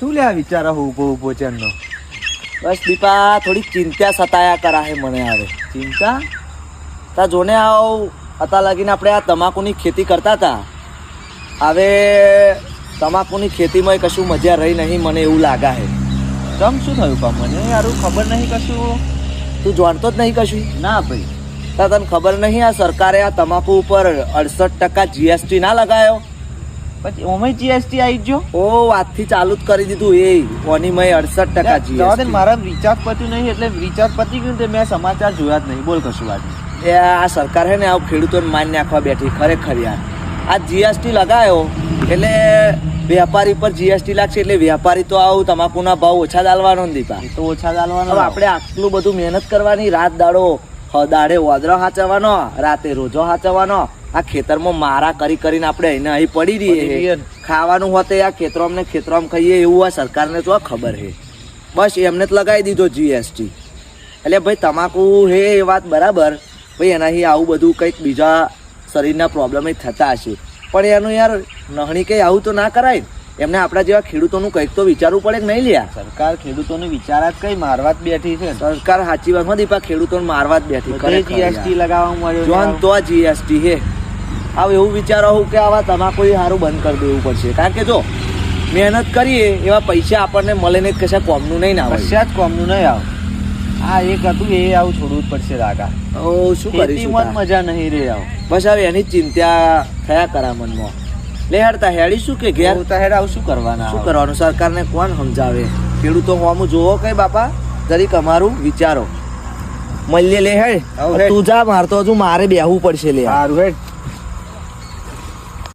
શું લે વિચાર ઉભો ચેનનો? બસ દીપા થોડી ચિંતા સતાયા કરાહે મને આવે. ચિંતા? તા જોને આવ અત્યાર લાગીને આપણે આ તમાકુની ખેતી કરતા હતા. હવે તમાકુની ખેતીમાં કશું મજા રહી નહીં મને એવું લાગે છે. તમ શું થયું પા? મને યારું ખબર નહીં કશું. તું જાણતો જ નહીં કશું? ના ભાઈ. તા તને ખબર નહીં આ સરકારે આ તમાકુ ઉપર 68% GST ના લગાયો? પછી ઓમે જીએસટી આવી ગયો? ઓ આજથી ચાલુ જ કરી દીધું એ ઓનીમાં 68% GST. મારા રિચાર્જ પત્યું નહીં એટલે રિચાર્જ પતી ગયું તે મેં સમાચાર જોયા જ નહીં. બોલ કશું વાત નહીં. એ આ સરકાર છે ને આવું ખેડૂતોને માન નાખવા બેઠી ખરેખર યાર. આ GST લગાયો એટલે વેપારી પર GST લાગશે એટલે વેપારી તો આવું તમાકુના ભાવ ઓછા ચાલવાનો ને દીપા. એ તો ઓછા ચાલવાનો. હવે આપણે આટલું બધું મહેનત કરવાની, રાત દાડો દાડે વાદળો હાચવવાનો, રાતે રોજો હાચવવાનો, આ ખેતરમાં મારા કરી કરીને આપણે એને અહીં પડી રહીએ. ખાવાનું હોતે આ ખેતરોમાં ખાઈએ એવું આ સરકારને તો ખબર છે. બસ એમને જ લગાવી દીધો GST. એટલે ભાઈ તમાકુ હે એ વાત બરાબર, ભાઈ એનાથી આવું બધું કંઈક બીજા શરીરના પ્રોબ્લેમ થતા હશે, પણ એનું યાર નહણી કંઈ આવું તો ના કરાય. એમને આપણા જેવા ખેડૂતોનું કંઈક તો વિચારવું પડે કે નહીં લ્યા? સરકાર ખેડૂતોને વિચાર જ કઈ મારવા જ બેઠી છે. સરકાર સાચી વાત દીપા ખેડૂતોને મારવા જ બેઠી. GST લગાવવા મળ્યો જોન તો GST હે. હવે એવું વિચારો હું કે આવા તમાકુ સારું બંધ કરી દેવું પડશે, કારણ કે જો મહેનત કરીએ એવા પૈસા આપણને મળે ને કશા કોમનું નહીં ના આવે. કશા જ કોમનું નહીં આવે. આ એક હતું એ આવું છોડવું જ પડશે રાગા. શું કરીશું? મજા નહીં રે આવ. બસ હવે એની ચિંતા થયા કરા મનમાં. લે હેડતા હેડી શું કે ઘેર હેડ આવું શું કરવાના? શું કરવાનું? સરકારને કોણ સમજાવે? ખેડૂતો હોમું જોવો કઈ બાપા જરીક અમારું વિચારો. મળીએ લે હેડ. તું જા, મારતો હજુ મારે બેહવું પડશે લે. સારું હેડ.